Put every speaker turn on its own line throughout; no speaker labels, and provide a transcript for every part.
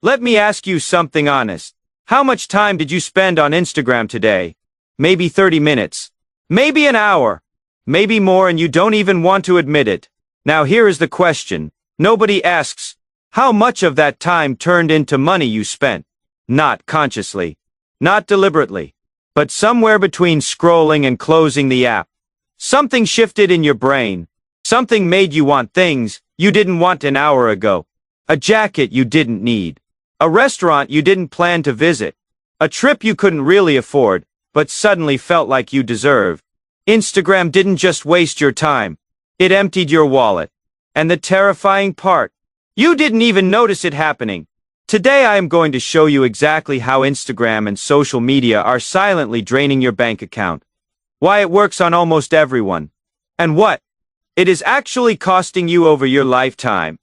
Let me ask you something honest. How much time did you spend on Instagram today? Maybe 30 minutes. Maybe an hour. Maybe more and you don't even want to admit it. Now here is the question. Nobody asks, how much of that time turned into money you spent? Not consciously. Not deliberately. But somewhere between scrolling and closing the app. Something shifted in your brain. Something made you want things you didn't want an hour ago. A jacket you didn't need. A restaurant you didn't plan to visit. A trip you couldn't really afford, but suddenly felt like you deserved. Instagram didn't just waste your time. It emptied your wallet. And the terrifying part, you didn't even notice it happening. Today I am going to show you exactly how Instagram and social media are silently draining your bank account. Why it works on almost everyone. And what it is actually costing you over your lifetime.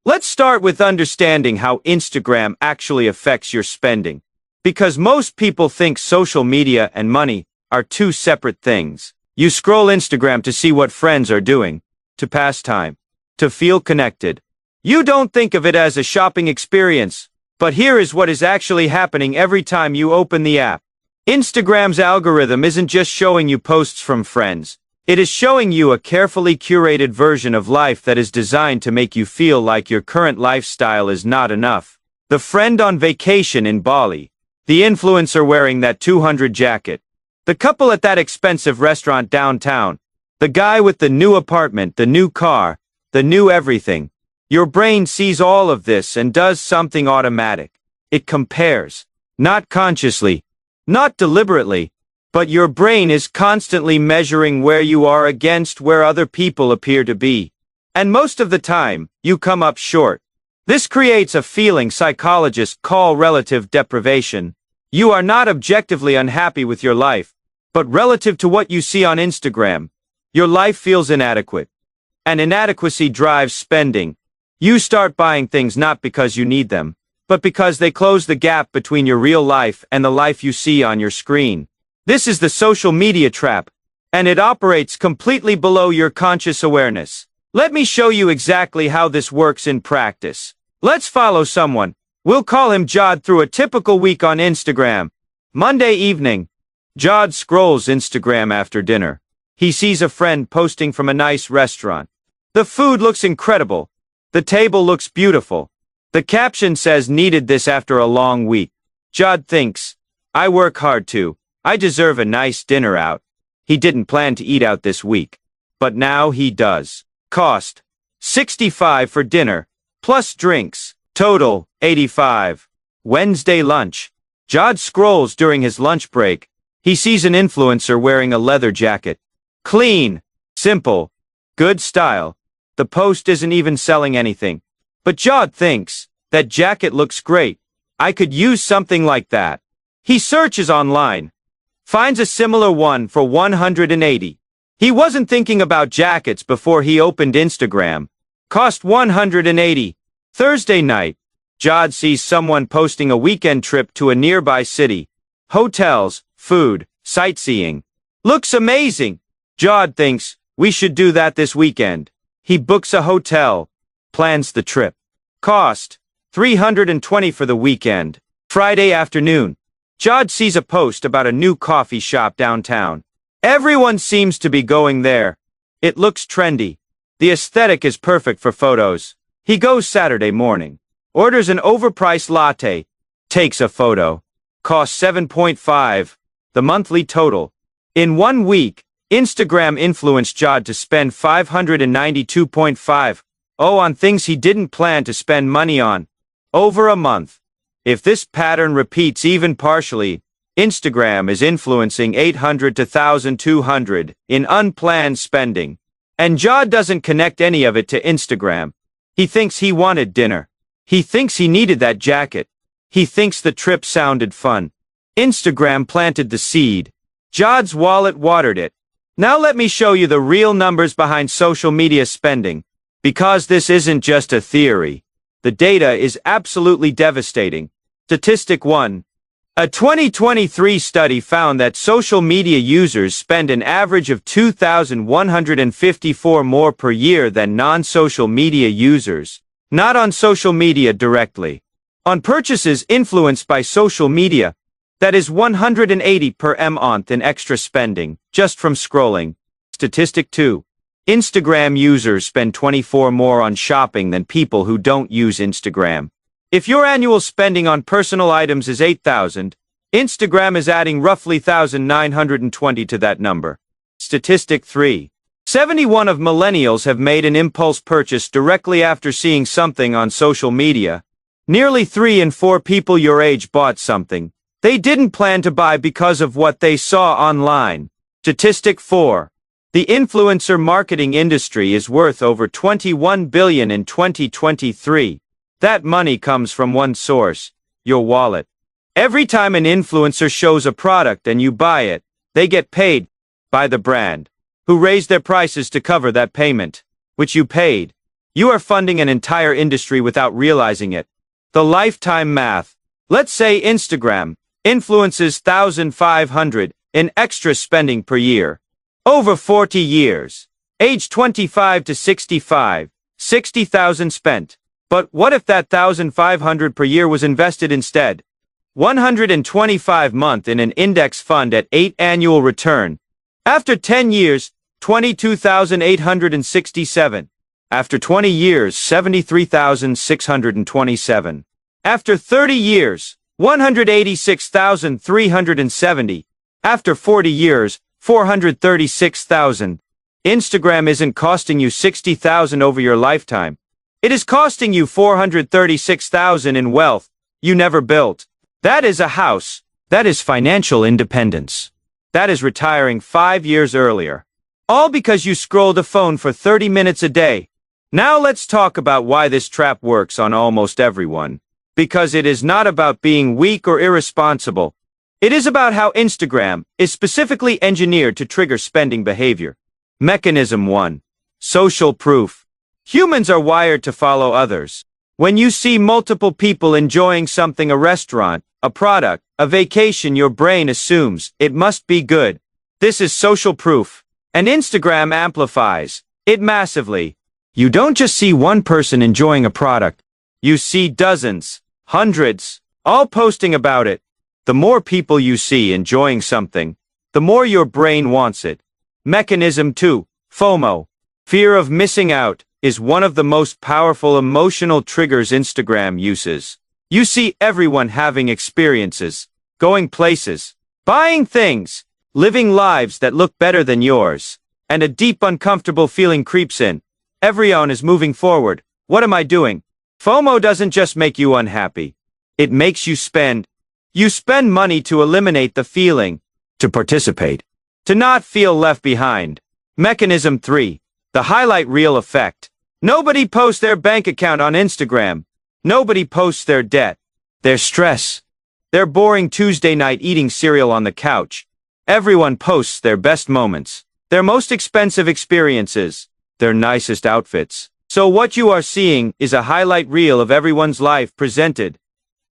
Let's start with understanding how Instagram actually affects your spending. Because most people think social media and money are two separate things. You scroll Instagram to see what friends are doing, to pass time, to feel connected. You don't think of it as a shopping experience, but here is what is actually happening every time you open the app. Instagram's algorithm isn't just showing you posts from friends. It is showing you a carefully curated version of life that is designed to make you feel like your current lifestyle is not enough. The friend on vacation in Bali. The influencer wearing that 200 jacket. The couple at that expensive restaurant downtown. The guy with the new apartment, the new car, the new everything. Your brain sees all of this and does something automatic. It compares. Not consciously. Not deliberately. But your brain is constantly measuring where you are against where other people appear to be. And most of the time, you come up short. This creates a feeling psychologists call relative deprivation. You are not objectively unhappy with your life, but relative to what you see on Instagram, your life feels inadequate. And inadequacy drives spending. You start buying things not because you need them, but because they close the gap between your real life and the life you see on your screen. This is the social media trap, and it operates completely below your conscious awareness. Let me show you exactly how this works in practice. Let's follow someone. We'll call him Jod through a typical week on Instagram. Monday evening. Jod scrolls Instagram after dinner. He sees a friend posting from a nice restaurant. The food looks incredible. The table looks beautiful. The caption says needed this after a long week. Jod thinks, I work hard too. I deserve a nice dinner out. He didn't plan to eat out this week. But now he does. Cost, $65 for dinner, plus drinks. Total, $85. Wednesday lunch. Jod scrolls during his lunch break. He sees an influencer wearing a leather jacket. Clean. Simple. Good style. The post isn't even selling anything. But Jod thinks, that jacket looks great. I could use something like that. He searches online. Finds a similar one for $180. He wasn't thinking about jackets before he opened Instagram. Cost $180. Thursday night. Jod sees someone posting a weekend trip to a nearby city. Hotels, food, sightseeing. Looks amazing. Jod thinks, we should do that this weekend. He books a hotel. Plans the trip. Cost, $320 for the weekend. Friday afternoon. Jod sees a post about a new coffee shop downtown. Everyone seems to be going there. It looks trendy. The aesthetic is perfect for photos. He goes Saturday morning. Orders an overpriced latte. Takes a photo. Costs $7.5. The monthly total. In 1 week, Instagram influenced Jod to spend $592.5 on things he didn't plan to spend money on. Over a month. If this pattern repeats even partially, Instagram is influencing $800 to $1,200 in unplanned spending. And Jod doesn't connect any of it to Instagram. He thinks he wanted dinner. He thinks he needed that jacket. He thinks the trip sounded fun. Instagram planted the seed. Jod's wallet watered it. Now let me show you the real numbers behind social media spending. Because this isn't just a theory. The data is absolutely devastating. Statistic 1. A 2023 study found that social media users spend an average of $2,154 more per year than non-social media users. Not on social media directly. On purchases influenced by social media, that is 180 per month in extra spending, just from scrolling. Statistic 2. Instagram users spend 24 more on shopping than people who don't use Instagram. If your annual spending on personal items is 8,000, Instagram is adding roughly 1,920 to that number. Statistic 3. 71 of millennials have made an impulse purchase directly after seeing something on social media. Nearly 3 in 4 people your age bought something they didn't plan to buy because of what they saw online. Statistic 4. The influencer marketing industry is worth over $21 billion in 2023. That money comes from one source, your wallet. Every time an influencer shows a product and you buy it, they get paid by the brand, who raised their prices to cover that payment, which you paid. You are funding an entire industry without realizing it. The lifetime math. Let's say Instagram influences 1,500 in extra spending per year. Over 40 years. Age 25 to 65, 60,000 spent. But what if that 1,500 per year was invested instead? 125 month in an index fund at 8 annual return. After 10 years, 22,867. After 20 years, 73,627. After 30 years, 186,370. After 40 years, 436,000. Instagram isn't costing you 60,000 over your lifetime. It is costing you 436,000 in wealth you never built. That is a house. That is financial independence. That is retiring 5 years earlier. All because you scrolled a phone for 30 minutes a day. Now let's talk about why this trap works on almost everyone. Because it is not about being weak or irresponsible. It is about how Instagram is specifically engineered to trigger spending behavior. Mechanism 1. Social proof. Humans are wired to follow others. When you see multiple people enjoying something, a restaurant, a product, a vacation, your brain assumes it must be good. This is social proof. And Instagram amplifies it massively. You don't just see one person enjoying a product. You see dozens, hundreds, all posting about it. The more people you see enjoying something, the more your brain wants it. Mechanism 2. FOMO. Fear of missing out is one of the most powerful emotional triggers Instagram uses. You see everyone having experiences, going places, buying things, living lives that look better than yours, and a deep uncomfortable feeling creeps in. Everyone is moving forward. What am I doing? FOMO doesn't just make you unhappy. It makes you spend. You spend money to eliminate the feeling, to participate, to not feel left behind. Mechanism 3. The highlight reel effect. Nobody posts their bank account on Instagram. Nobody posts their debt, their stress, their boring Tuesday night eating cereal on the couch. Everyone posts their best moments, their most expensive experiences, their nicest outfits. So what you are seeing is a highlight reel of everyone's life presented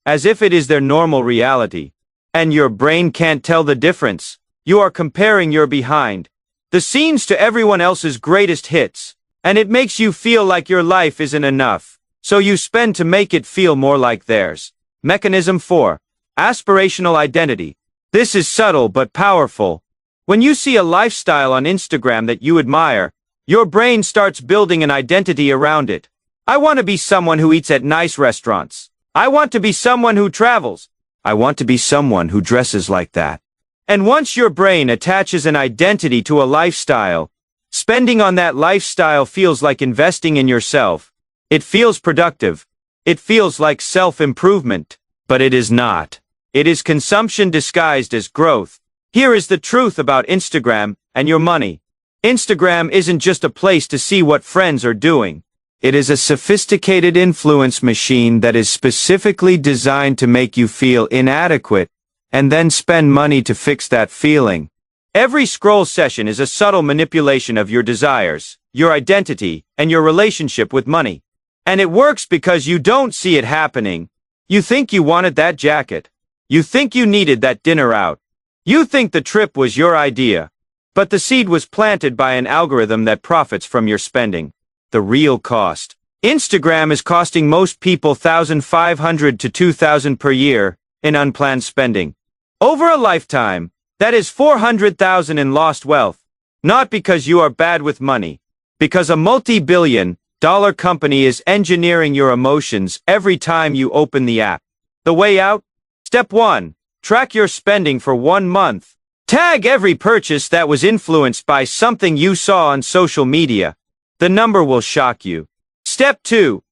as if it is their normal reality. And your brain can't tell the difference. You are comparing your behind the scenes to everyone else's greatest hits, and it makes you feel like your life isn't enough. So you spend to make it feel more like theirs. Mechanism 4. Aspirational identity. This is subtle but powerful. When you see a lifestyle on Instagram that you admire, your brain starts building an identity around it. I want to be someone who eats at nice restaurants. I want to be someone who travels. I want to be someone who dresses like that. And once your brain attaches an identity to a lifestyle, spending on that lifestyle feels like investing in yourself. It feels productive. It feels like self-improvement. But it is not. It is consumption disguised as growth. Here is the truth about Instagram and your money. Instagram isn't just a place to see what friends are doing. It is a sophisticated influence machine that is specifically designed to make you feel inadequate, and then spend money to fix that feeling. Every scroll session is a subtle manipulation of your desires, your identity, and your relationship with money. And it works because you don't see it happening. You think you wanted that jacket. You think you needed that dinner out. You think the trip was your idea. But the seed was planted by an algorithm that profits from your spending. The real cost. Instagram is costing most people 1,500 to 2,000 per year in unplanned spending. Over a lifetime, that is 400,000 in lost wealth. Not because you are bad with money, because a multi-billion-dollar company is engineering your emotions every time you open the app. The way out? Step 1. Track your spending for 1 month. Tag every purchase that was influenced by something you saw on social media. The number will shock you. Step 2.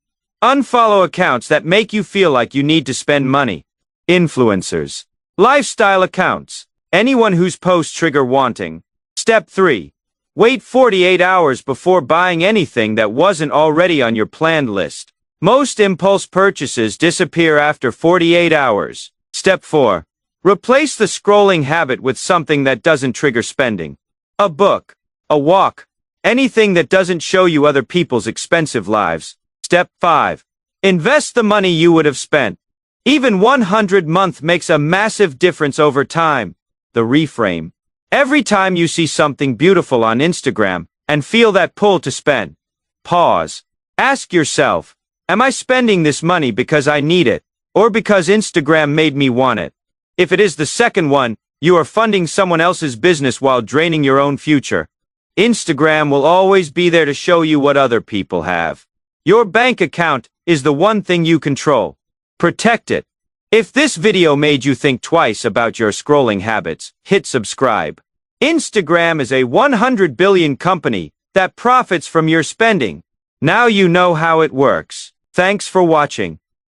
Unfollow accounts that make you feel like you need to spend money. Influencers. Lifestyle accounts. Anyone whose posts trigger wanting. Step 3. Wait 48 hours before buying anything that wasn't already on your planned list. Most impulse purchases disappear after 48 hours. Step 4. Replace the scrolling habit with something that doesn't trigger spending. A book. A walk. Anything that doesn't show you other people's expensive lives. Step 5. Invest the money you would have spent. Even 100 month makes a massive difference over time. The reframe. Every time you see something beautiful on Instagram and feel that pull to spend, pause. Ask yourself, am I spending this money because I need it, or because Instagram made me want it? If it is the second one, you are funding someone else's business while draining your own future. Instagram will always be there to show you what other people have. Your bank account is the one thing you control. Protect it. If this video made you think twice about your scrolling habits, hit subscribe. Instagram is a 100 billion company that profits from your spending. Now you know how it works. Thanks for watching.